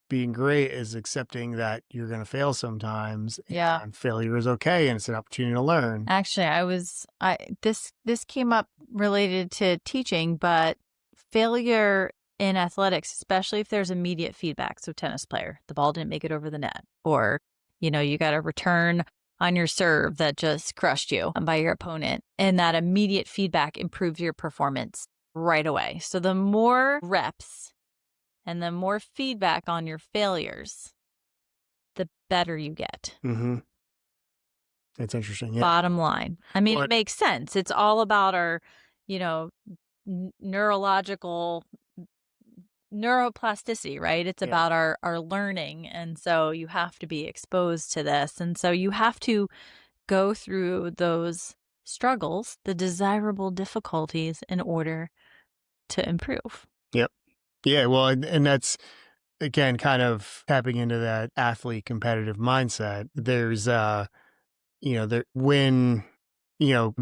being great is accepting that you're going to fail sometimes, Yeah. and failure is okay, and it's an opportunity to learn. Actually, I this came up related to teaching, but failure in athletics, especially if there's immediate feedback. So tennis player, the ball didn't make it over the net, or you got a return on your serve that just crushed you by your opponent, and that immediate feedback improves your performance right away. So the more reps and the more feedback on your failures, the better you get. Hmm. It's interesting. Yeah. Bottom line. I mean, it But makes sense. It's all about our, you know, neurological neuroplasticity, right? It's yeah. about our learning. And so you have to be exposed to this. And so you have to go through those struggles, the desirable difficulties in order to improve. Yep. Yeah. Well, and that's, again, kind of tapping into that athlete competitive mindset. There's there when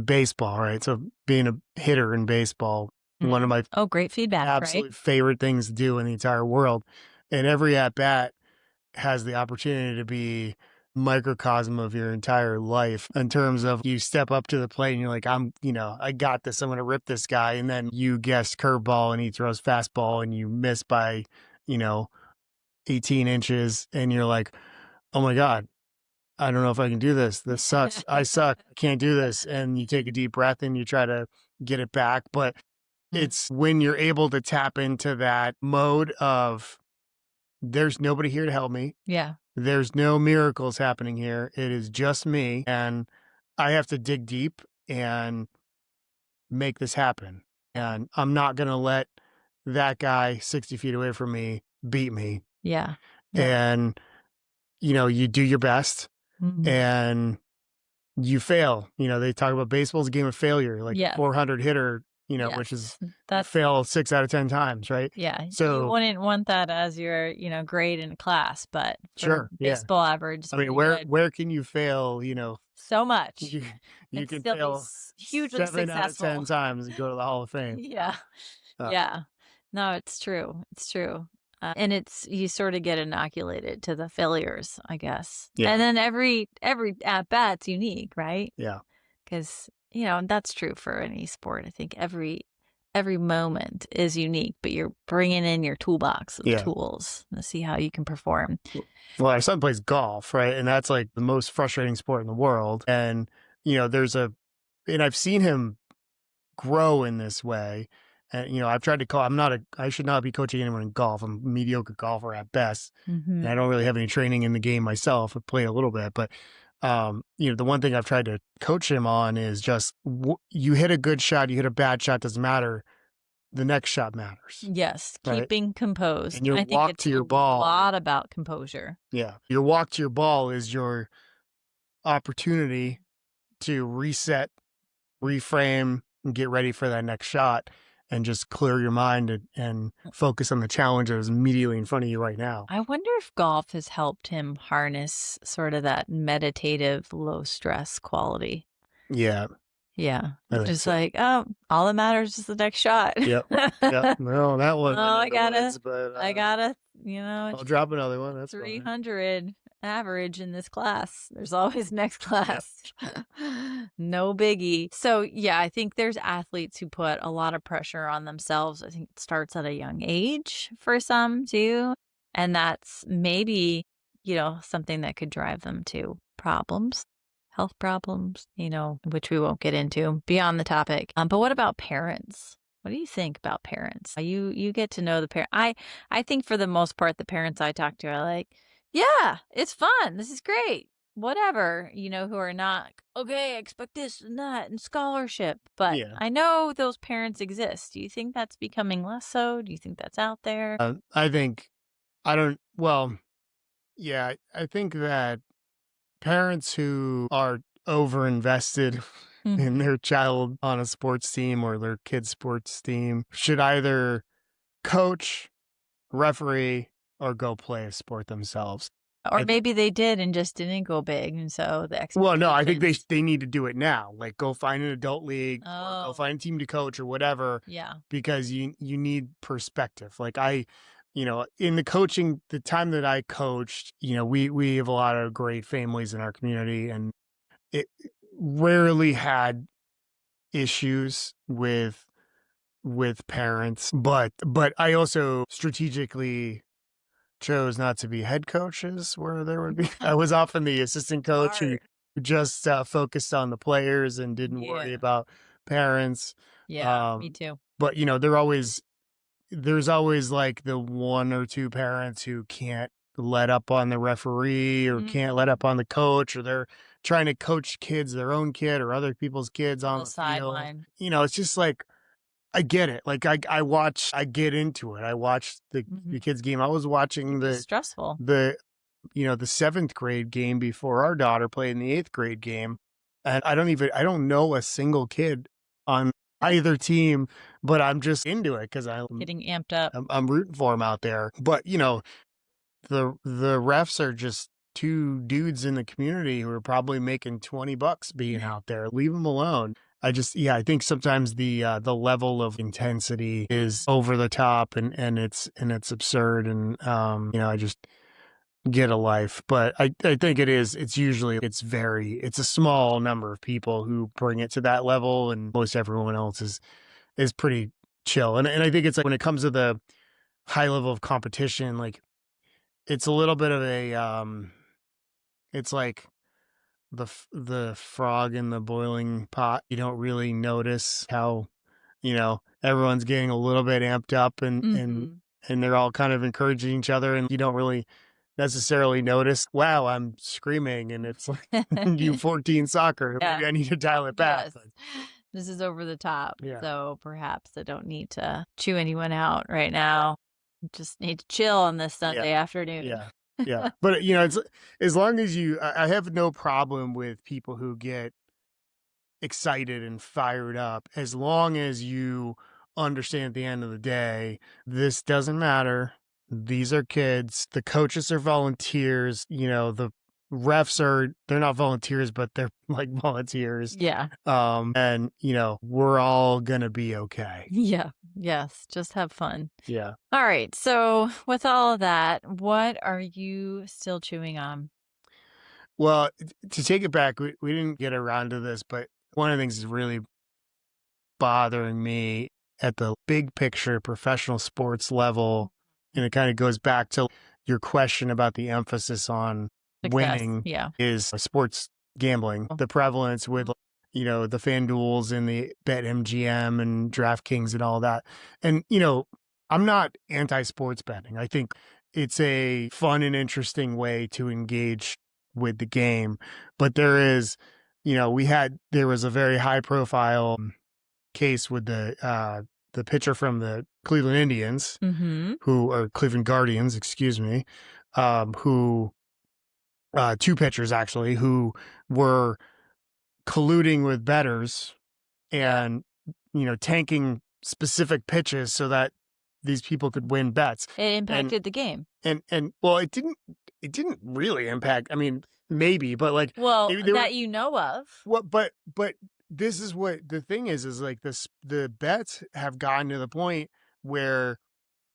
baseball, right? So being a hitter in baseball, one of Mhm. my Oh, great feedback, right? absolute favorite things to do in the entire world. And every at bat has the opportunity to be microcosm of your entire life, in terms of you step up to the plate and you're like, I got this, I'm going to rip this guy. And then you guess curveball and he throws fastball and you miss by, you know, 18 inches. And you're like, oh my God, I don't know if I can do this. This sucks. I suck. I can't do this. And you take a deep breath and you try to get it back. But Mhm. it's when you're able to tap into that mode of, there's nobody here to help me. Yeah. There's no miracles happening here. It is just me. And I have to dig deep and make this happen. Yeah. And I'm not going to let that guy 60 feet away from me beat me. Yeah. Yeah. And, you do your best Mhm. and you fail. They talk about baseball's a game of failure, like Yes. 400 hitter, which is Yes. you That's fail 6 out of 10 times, right? Yeah, you So, wouldn't want that as your, grade in class, but for sure. Yeah. baseball average, it's I mean, pretty where good. where can you fail, So much. you you And can still be fail hugely 7 out of 10 successful. times and go to the Hall of Fame. Yeah. Uh, Yeah. No, it's true. It's true. And you sort of get inoculated to the failures, I guess. yeah. And then every at bat's unique, right? Yeah. Because and that's true for any sport. I think every moment is unique, but you're bringing in your toolbox of Yeah. tools to see how you can perform. Well, our son plays golf, right? And that's like the most frustrating sport in the world. And, and I've seen him grow in this way. And, I've tried to call, I should not be coaching anyone in golf. I'm a mediocre golfer at best. And I Mhm. don't really have any training in the game myself. I play a little bit, but, the one thing I've tried to coach him on is just, you hit a good shot, you hit a bad shot, doesn't matter. The next shot matters, Yes, right? keeping composed. And your I think walk it's to a your ball, lot about composure. yeah, your walk to your ball is your opportunity to reset, reframe, and get ready for that next shot. and just clear your mind and focus on the challenge that is immediately in front of you right now. I wonder if golf has helped him harness sort of that meditative, low stress quality. Yeah, Yeah. I think It's so. like, "Oh, all that matters is the next shot." Yep. Yep. No, that "Oh, one went in I the gotta woods, but I gotta, you know, I'll drop another one. That's fine. 300 average in this class. There's always next Yep. class." No biggie. So, yeah, I think there's athletes who put a lot of pressure on themselves. I think it starts at a young age for some too. And that's maybe, something that could drive them to problems, health problems, which we won't get into beyond the topic. But what about parents? What do you think about parents? You get to know the parent. I think for the most part, the parents I talk to are like, yeah, it's fun. This is great. Whatever, who are not, okay, I expect this and that and scholarship. But Yeah. I know those parents exist. Do you think that's becoming less so? Do you think that's out there? I think I don't. Well, yeah, I think that parents who are over invested in Mhm. their child on a sports team or their kid's sports team should either coach, referee, or go play a sport themselves. Or I maybe they did and just didn't go big. And so the Well, no, I think expectations. they need to do it now. Like, go find an adult league or go Oh, find a team to coach or whatever, yeah. because you need perspective. Like, in the coaching, the time that I coached, we have a lot of great families in our community, and it rarely had issues with parents. But I also strategically chose not to be head coaches where there would be. I was often the assistant coach who Smart. just focused on the players and didn't worry Yeah. about parents. Yeah, me Um, too. but there's always like the one or two parents who can't let up on the referee or can't let Mm, up on the coach, or they're trying to coach kids, their own kid or other people's kids on little the field. sideline. It's just like I get it. Like I get into it. I watched the Mhm. kids game. I was watching Can be stressful. the seventh grade game before our daughter played in the eighth grade game. And I don't know a single kid on either team, but I'm just into it because Getting amped up. I'm rooting for them out there. But the refs are just two dudes in the community who are probably making $20 being out there. Leave them alone. I think sometimes the level of intensity is over the top, and it's absurd, and I just get a life. But I think it's a small number of people who bring it to that level, and most everyone else is pretty chill. And I think it's like when it comes to the high level of competition, like it's a little bit of it's like the frog in the boiling pot. You don't really notice how, everyone's getting a little bit amped up, Mhm. and they're all kind of encouraging each other, and you don't really necessarily notice, wow, I'm screaming and it's like U14 soccer. Yeah. Maybe I need to dial it back. Yes. But This is over the top. yeah. So perhaps I don't need to chew anyone out right now. Just need to chill on this Yeah. Sunday afternoon. Yeah. Yeah. But it's as long as I have no problem with people who get excited and fired up, as long as you understand at the end of the day, this doesn't matter. These are kids. The coaches are volunteers. The they're not volunteers, but they're like volunteers. Yeah. And we're all gonna be okay. Yeah. Yes. Just have fun. Yeah. All right. So, with all of that, what are you still chewing on? Well, to take it back, we didn't get around to this, but one of the things that's really bothering me at the big picture professional sports level, and it kind of goes back to your question about the emphasis on Success. winning, Yeah. is sports gambling, the prevalence with the FanDuels and the BetMGM and DraftKings and all that. And I'm not anti-sports betting. I think it's a fun and interesting way to engage with the game, but there was a very high profile case with the pitcher from the Cleveland Indians, Mm-hmm. who or Cleveland Guardians, excuse me, who two pitchers actually who were colluding with bettors Yeah. and tanking specific pitches so that these people could win bets. It impacted the game. And well, it didn't really impact. I mean, maybe, but like, Well, they were, that you know of. what, but this is what the thing is like the bets have gotten to the point where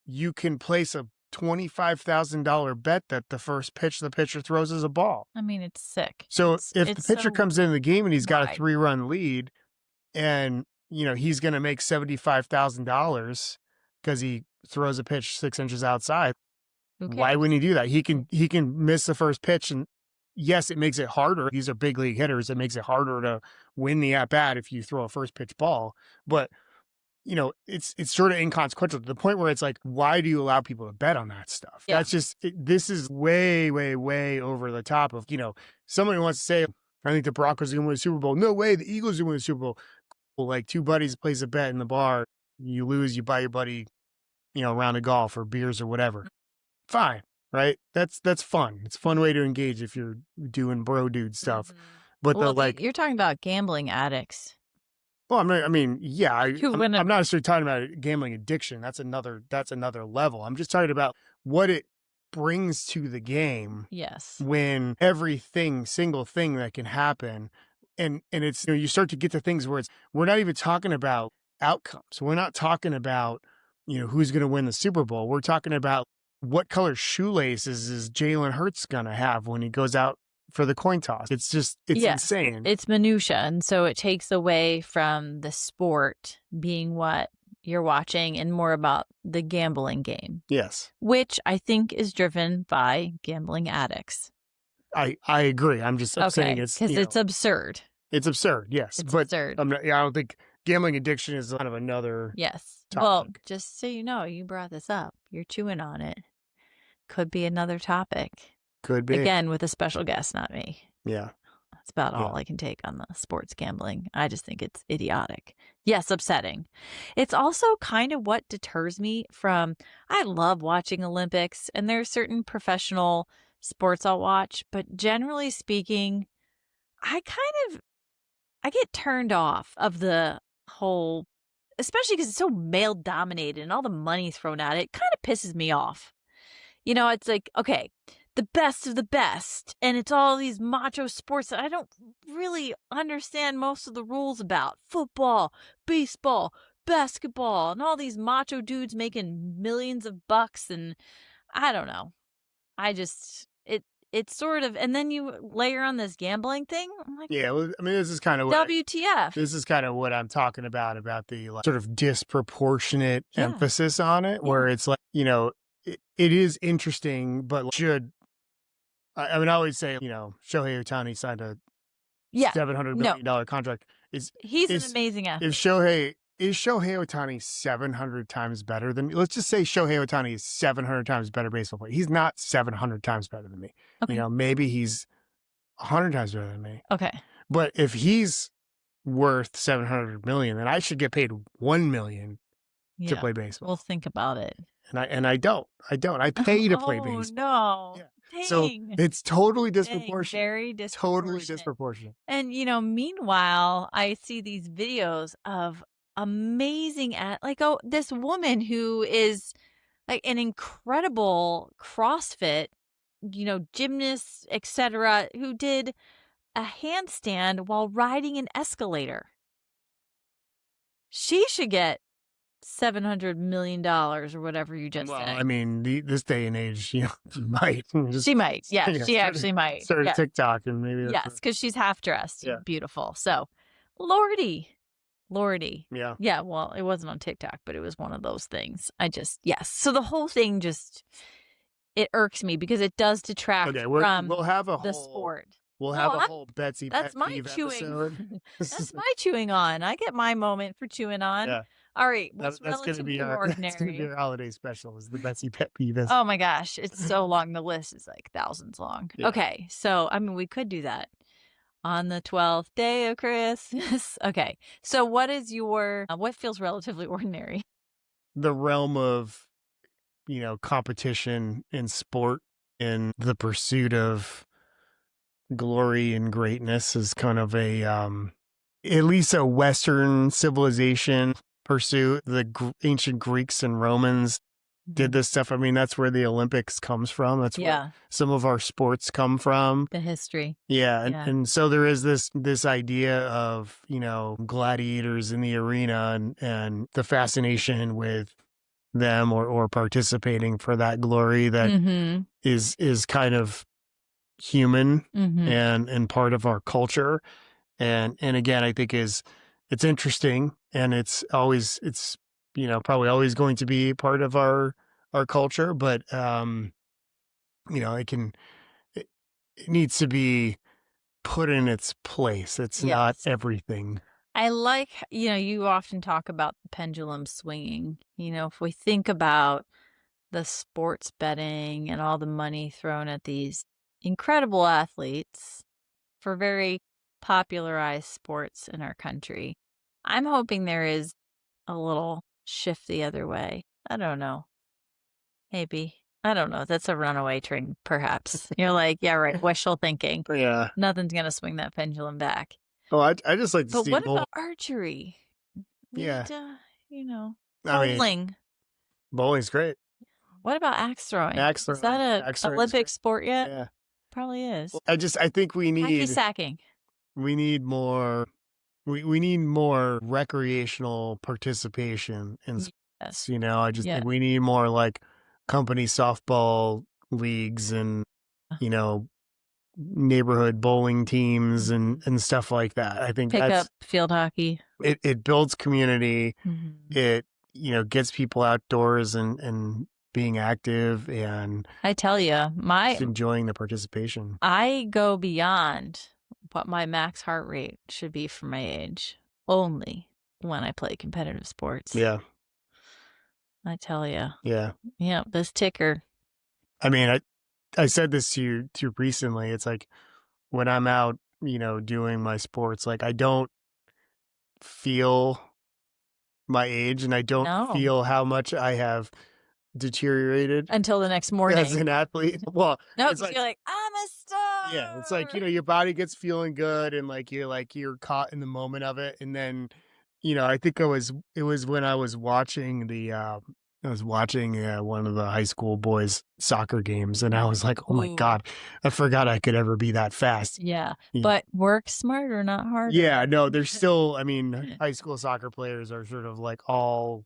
you can place a $25,000 bet that the first pitch the pitcher throws is a ball. I mean, it's sick. So if the pitcher so comes into the game and he's got a wide. 3-run lead, and he's going to make $75,000 because he throws a pitch 6 inches outside. Who Why cares? wouldn't he do that? He can miss the first pitch, and yes, it makes it harder. These are big league hitters. It makes it harder to win the at bat if you throw a first pitch ball. But it's sort of inconsequential to the point where it's like, why do you allow people to bet on that stuff? Yeah. That's just this is way, way, way over the top of somebody wants to say, I think the Broncos are going to win the Super Bowl. No way, the Eagles are going to win the Super Bowl. Well, like two buddies place a bet in the bar, you lose, you buy your buddy, a round of golf or beers or whatever. Fine, right? That's fun. It's a fun way to engage if you're doing bro dude stuff. Mhm. But Well, you're talking about gambling addicts. well, I'm not, I mean, yeah, I'm wouldn't have- not necessarily talking about gambling addiction. That's another level. I'm just talking about what it brings to the game Yes. when single thing that can happen, and it's you start to get to things where we're not even talking about outcomes. We're not talking about who's going to win the Super Bowl. We're talking about what color shoelaces is Jalen Hurts going to have when he goes out for the coin toss. It's insane. It's minutia, and so it takes away from the sport being what you're watching and more about the gambling game. Yes, which I think is driven by gambling addicts. I agree. I'm saying it's because it's absurd. It's absurd. Yes, It's but absurd. I don't think gambling addiction is kind of another. Yes. topic. Well, just so you know, you brought this up. You're chewing on it. Could be another topic. Could be Again, with a special guest, not me. Yeah. That's about all I can take on the sports gambling. I just think it's idiotic. Yes, upsetting. It's also kind of what deters me from. I love watching Olympics, and there are certain professional sports I'll watch, but generally speaking, I get turned off of the whole, especially because it's so male dominated and all the money thrown at it. Kind of pisses me off. It's like, okay, the best of the best, and it's all these macho sports that I don't really understand most of the rules about. Football, baseball, basketball, and all these macho dudes making millions of bucks, and I don't know. It's sort of, and then you layer on this gambling thing. I'm like, Yeah, well, I mean, this is kind of what WTF. this is kind of what I'm talking about the sort of disproportionate emphasis on it, where it's like it is interesting, but I mean, I always say Shohei Ohtani signed a $700 million contract. He's an amazing athlete. Is Shohei Ohtani 700 times better than me? Let's just say Shohei Ohtani is 700 times better baseball player. He's not 700 times better than me. Okay. Maybe he's 100 times better than me. Okay. But if he's worth 700 million, then I should get paid 1 million to play baseball. Well, think about it. And I don't. I pay to play baseball. Oh, no. Yeah. Dang. So it's totally Dang, disproportionate. very disproportionate. Totally disproportionate. And, meanwhile, I see these videos of amazing this woman who is like an incredible CrossFit, gymnast, etc., who did a handstand while riding an escalator. She should get $700 million or whatever you just said. I mean, this day and age, she might. She might. Yeah, she actually might. Start a TikTok and maybe. Yes, because she's half dressed. Yeah. Beautiful. So, Lordy. Yeah. Yeah, well, it wasn't on TikTok, but it was one of those things. Yes. So the whole thing it irks me because it does detract from we'll have the sport. We'll have a whole Betsy That's pet my peeve chewing. episode. That's my chewing on. I get my moment for chewing on. Yeah. All right. That's going to be our holiday special. Is the Betsy pet peeve? Oh my gosh, it's so long. The list is like thousands long. Yeah. Okay, so I mean, we could do that on the 12th day of Christmas. Okay, so what is what feels relatively ordinary? The realm of competition in sport and the pursuit of glory and greatness is kind of a at least a Western civilization pursuit. The ancient Greeks and Romans did this stuff. I mean, that's where the Olympics comes from. That's where some of our sports come from. The history. Yeah, and so there is this idea of, gladiators in the arena and the fascination with them or participating for that glory that is kind of human and part of our culture. And again, I think it's interesting, and it's probably always going to be part of our culture, but it, it needs to be put in its place. It's not everything. I like, you often talk about the pendulum swinging. If we think about the sports betting and all the money thrown at these incredible athletes for very popularized sports in our country, I'm hoping there is a little shift the other way. I don't know. Maybe. I don't know. That's a runaway train, perhaps. You're like, yeah, right. Wishful thinking. Yeah. Nothing's going to swing that pendulum back. Oh, I just like to But see what about archery? Yeah. Bowling. Bowling's great. What about axe throwing? Axe throwing. Is that an Olympic sport yet? Yeah. Probably is. I think we need Hacky sacking. We need more. We need more recreational participation in sports. I just think we need more like company softball leagues and neighborhood bowling teams and stuff like that. I think pick up field hockey. It builds community. It gets people outdoors and being active, and I tell you, enjoying the participation. I go beyond what my max heart rate should be for my age only when I play competitive sports. Yeah. I tell you. Yeah. Yeah, this ticker. I mean, I said this to you too recently. It's like when I'm out, doing my sports, like I don't feel my age, and I don't feel how much I have deteriorated until the next morning as an athlete. Well, no, it's like, you're like, I'm a star. Yeah, it's like, your body gets feeling good, and you're caught in the moment of it. And then, I think it was when I was watching one of the high school boys soccer games, and I was like, oh my God, I forgot I could ever be that fast. Yeah. But work smarter, not harder. Yeah, no, there's still, high school soccer players are sort of like all,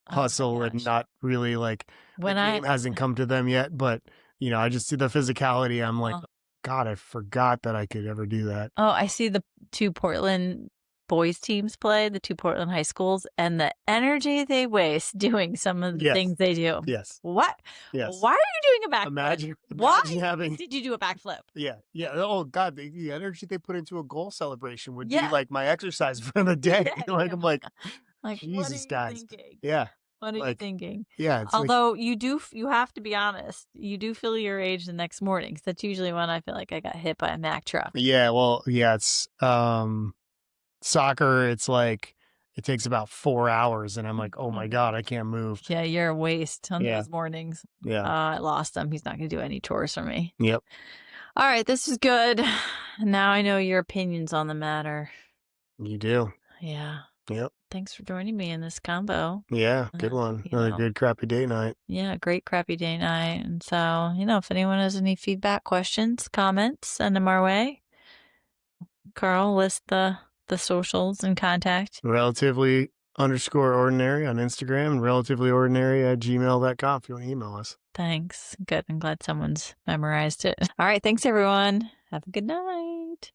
hustle and not really like the game hasn't come to them yet. But, I just see the physicality. I'm like, God, I forgot that I could ever do that. Oh, I see the two Portland boys teams play, the two Portland high schools, and the energy they waste doing some of the things they do. Yes. What? Yes. Why are you doing a backflip? Imagine Why having... did you do a backflip? Yeah. Yeah. Oh God, the energy they put into a goal celebration would be like my exercise for the day. I'm like, Jesus, guys. Thinking? Yeah. What are you thinking? Yeah. Although you have to be honest, you do feel your age the next morning. Because that's usually when I feel like I got hit by a Mack truck. Yeah. Well, yeah, it's soccer. It's like it takes about 4 hours, and I'm like, oh my God, I can't move. Yeah, you're a waste on those mornings. Yeah. I lost him. He's not going to do any chores for me. Yep. All right, this is good. Now I know your opinions on the matter. You do. Yeah. Yep. Thanks for joining me in this combo. Yeah, good one. Another good crappy date night. Yeah, great crappy date night. And so, if anyone has any feedback, questions, comments, send them our way. Karl, list the socials and contact. Relatively_ordinary on Instagram, and relativelyordinary@gmail.com if you want to email us. Thanks. Good. I'm glad someone's memorized it. All right. Thanks, everyone. Have a good night.